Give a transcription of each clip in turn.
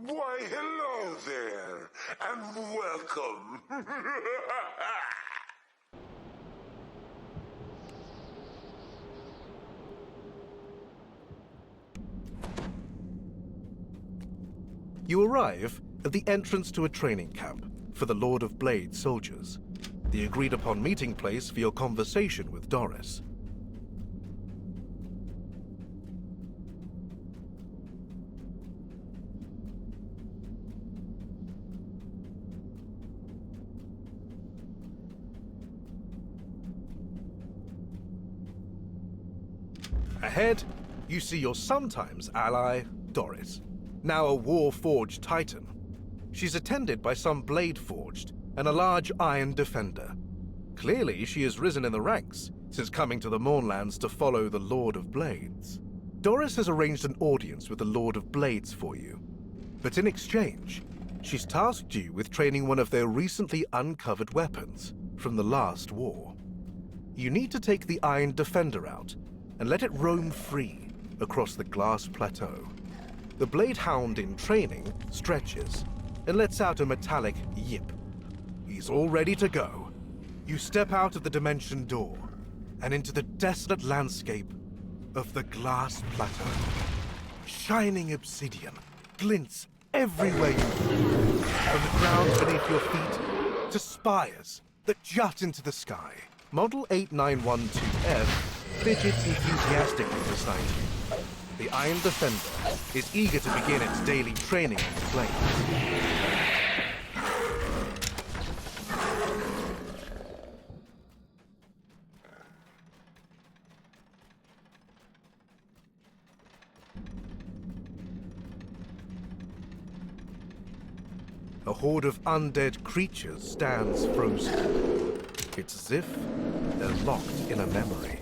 Why, hello there, and welcome. You arrive at the entrance to a training camp for the Lord of Blade soldiers, the agreed-upon meeting place for your conversation with Doris. Ahead, you see your sometimes ally, Doris, now a war-forged titan. She's attended by some blade-forged and a large iron defender. Clearly, she has risen in the ranks since coming to the Mournlands to follow the Lord of Blades. Doris has arranged an audience with the Lord of Blades for you, but in exchange, she's tasked you with training one of their recently uncovered weapons from the last war. You need to take the iron defender out and let it roam free across the glass plateau. The Blade Hound in training stretches and lets out a metallic yip. He's all ready to go. You step out of the dimension door and into the desolate landscape of the glass plateau. Shining obsidian glints everywhere you look, from the ground beneath your feet to spires that jut into the sky. Model 8912F fidgets enthusiastically beside you. The Iron Defender is eager to begin its daily training on the blade. A horde of undead creatures stands frozen. It's as if they're locked in a memory.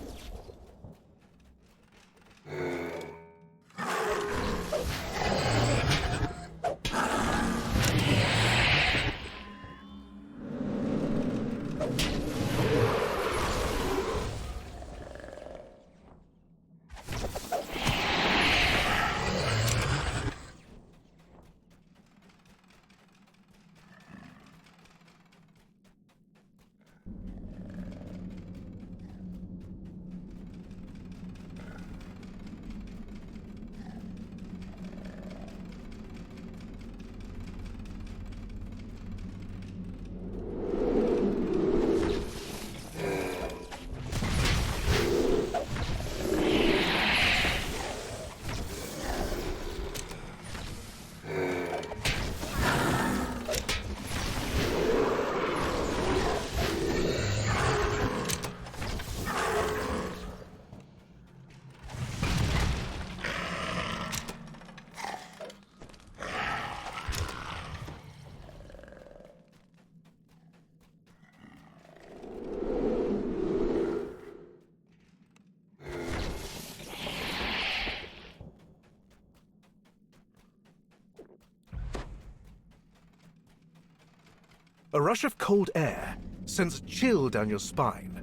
A rush of cold air sends a chill down your spine.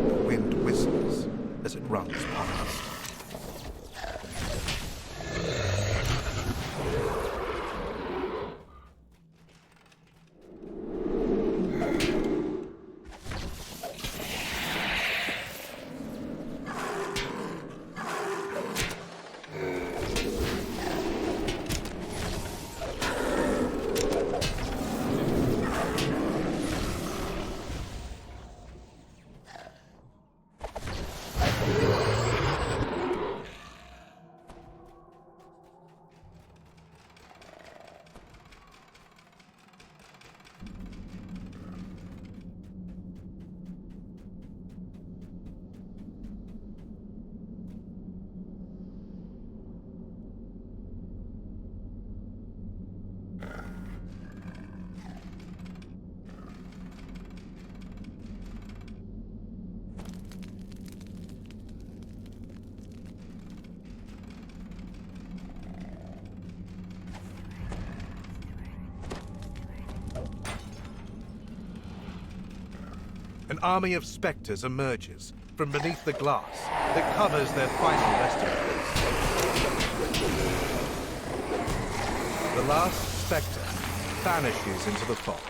The wind whistles as it runs past. An army of specters emerges from beneath the glass that covers their final resting place. The last spectre vanishes into the fog.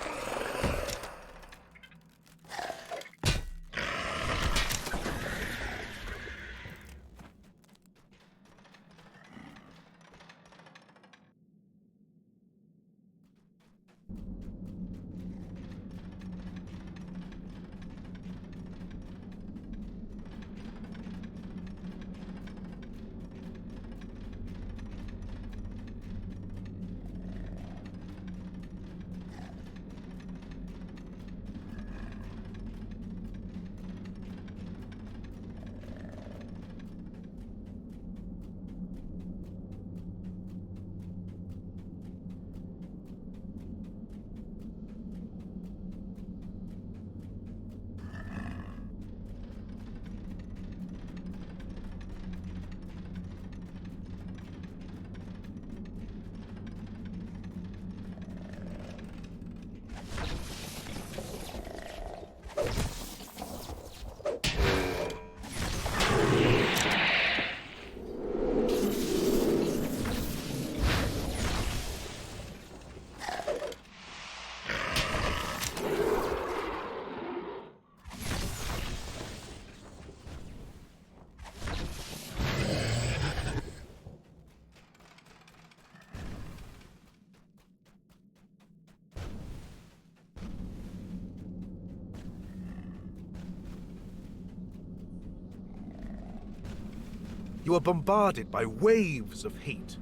You are bombarded by waves of heat.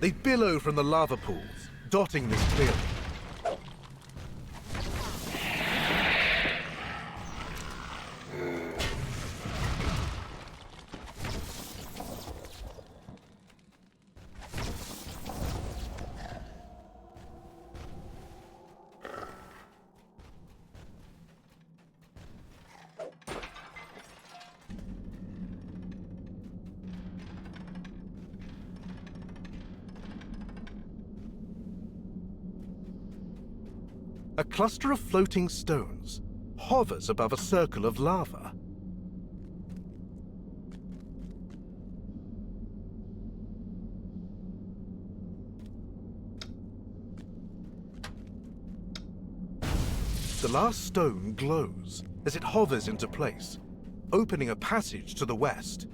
They billow from the lava pools, dotting this clearing. A cluster of floating stones hovers above a circle of lava. The last stone glows as it hovers into place, opening a passage to the west.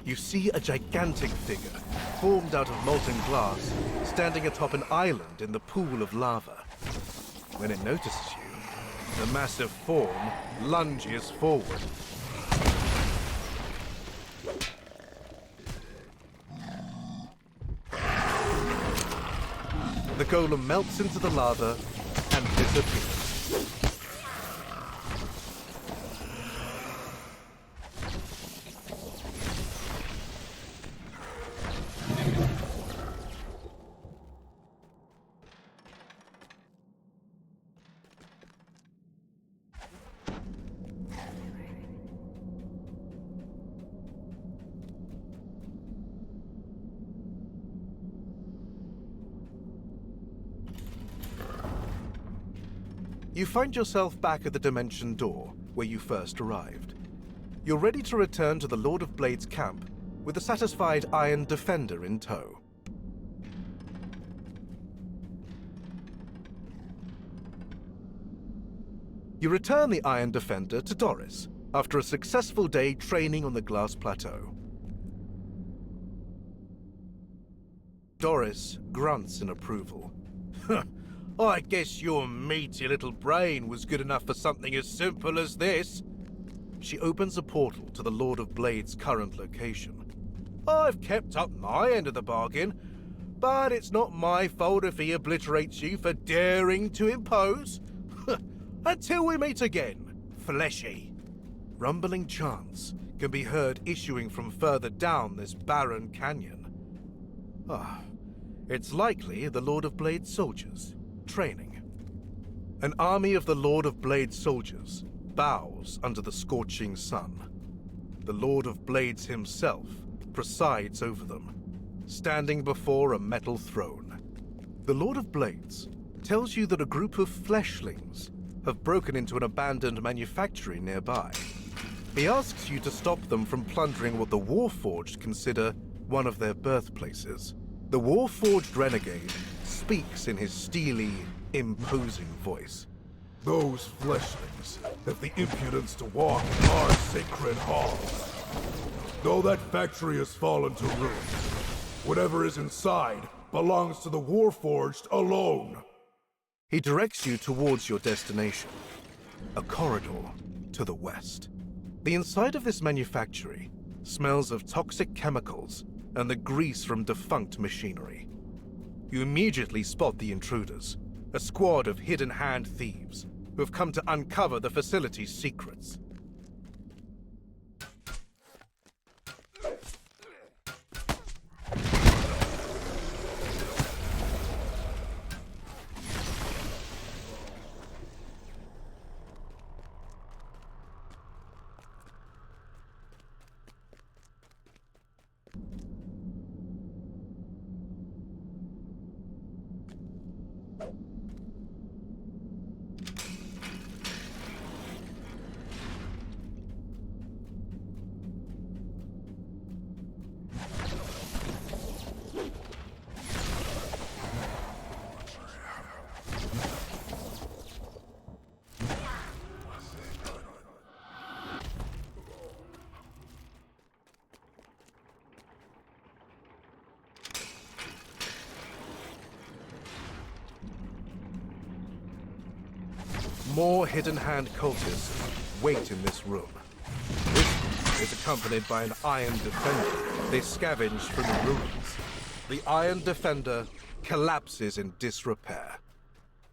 You see a gigantic figure, formed out of molten glass, standing atop an island in the pool of lava. When it notices you, the massive form lunges forward. The golem melts into the lava and disappears. You find yourself back at the dimension door, where you first arrived. You're ready to return to the Lord of Blades camp with a satisfied Iron Defender in tow. You return the Iron Defender to Doris, after a successful day training on the glass plateau. Doris grunts in approval. I guess your meaty little brain was good enough for something as simple as this. She opens a portal to the Lord of Blade's current location. I've kept up my end of the bargain, but it's not my fault if he obliterates you for daring to impose. Until we meet again, fleshy. Rumbling chants can be heard issuing from further down this barren canyon. It's likely the Lord of Blade's soldiers, training. An army of the Lord of Blade's soldiers bows under the scorching sun. The Lord of Blades himself presides over them, standing before a metal throne. The Lord of Blades tells you that a group of fleshlings have broken into an abandoned manufactory nearby. He asks you to stop them from plundering what the Warforged consider one of their birthplaces. The Warforged renegade speaks in his steely, imposing voice. Those fleshlings have the impudence to walk in our sacred halls. Though that factory has fallen to ruin, whatever is inside belongs to the Warforged alone. He directs you towards your destination, a corridor to the west. The inside of this manufactory smells of toxic chemicals and the grease from defunct machinery. You immediately spot the intruders, a squad of hidden-hand thieves who have come to uncover the facility's secrets. More hidden-hand cultists wait in this room. This is accompanied by an Iron Defender. They scavenge from the ruins. The Iron Defender collapses in disrepair.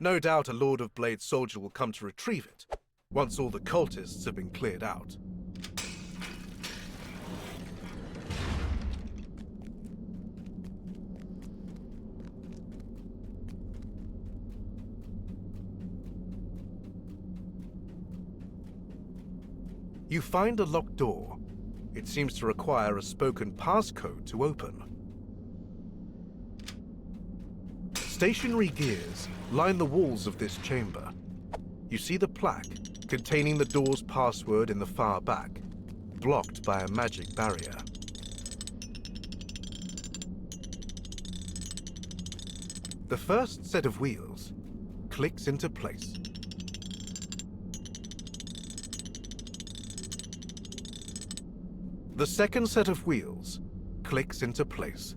No doubt a Lord of Blade soldier will come to retrieve it, once all the cultists have been cleared out. You find a locked door. It seems to require a spoken passcode to open. Stationary gears line the walls of this chamber. You see the plaque containing the door's password in the far back, blocked by a magic barrier. The first set of wheels clicks into place. The second set of wheels clicks into place.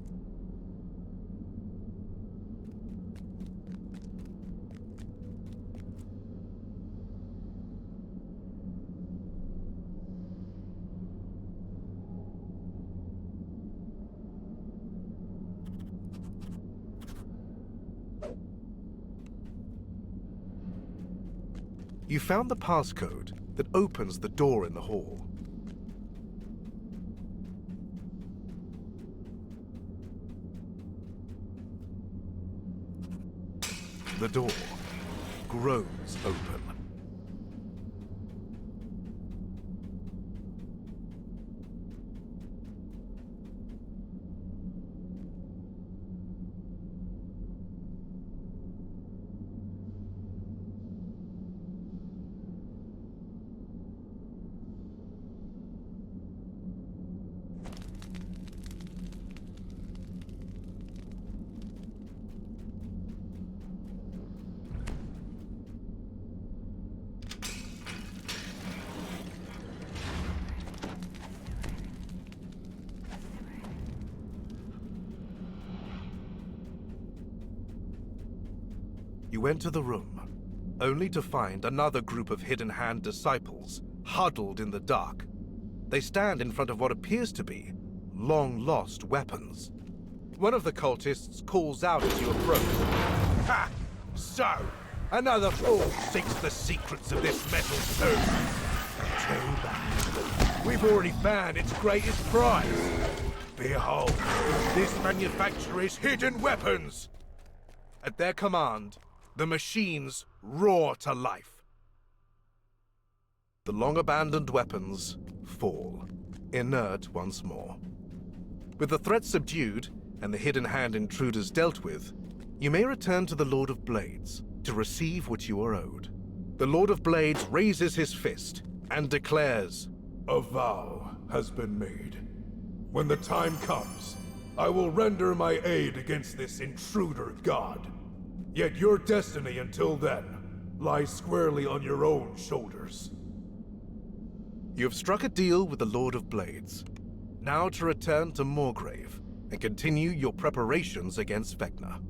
You found the passcode that opens the door in the hall. The door grows open. You enter the room, only to find another group of Hidden Hand disciples huddled in the dark. They stand in front of what appears to be long-lost weapons. One of the cultists calls out as you approach. Ha! So, another fool seeks the secrets of this metal tomb. Too bad. We've already found its greatest prize. Behold, this manufacturer's hidden weapons! At their command, the machines roar to life. The long-abandoned weapons fall, inert once more. With the threat subdued and the Hidden Hand intruders dealt with, you may return to the Lord of Blades to receive what you are owed. The Lord of Blades raises his fist and declares, "A vow has been made. When the time comes, I will render my aid against this intruder god. Yet your destiny until then lies squarely on your own shoulders." You have struck a deal with the Lord of Blades. Now to return to Morgrave and continue your preparations against Vecna.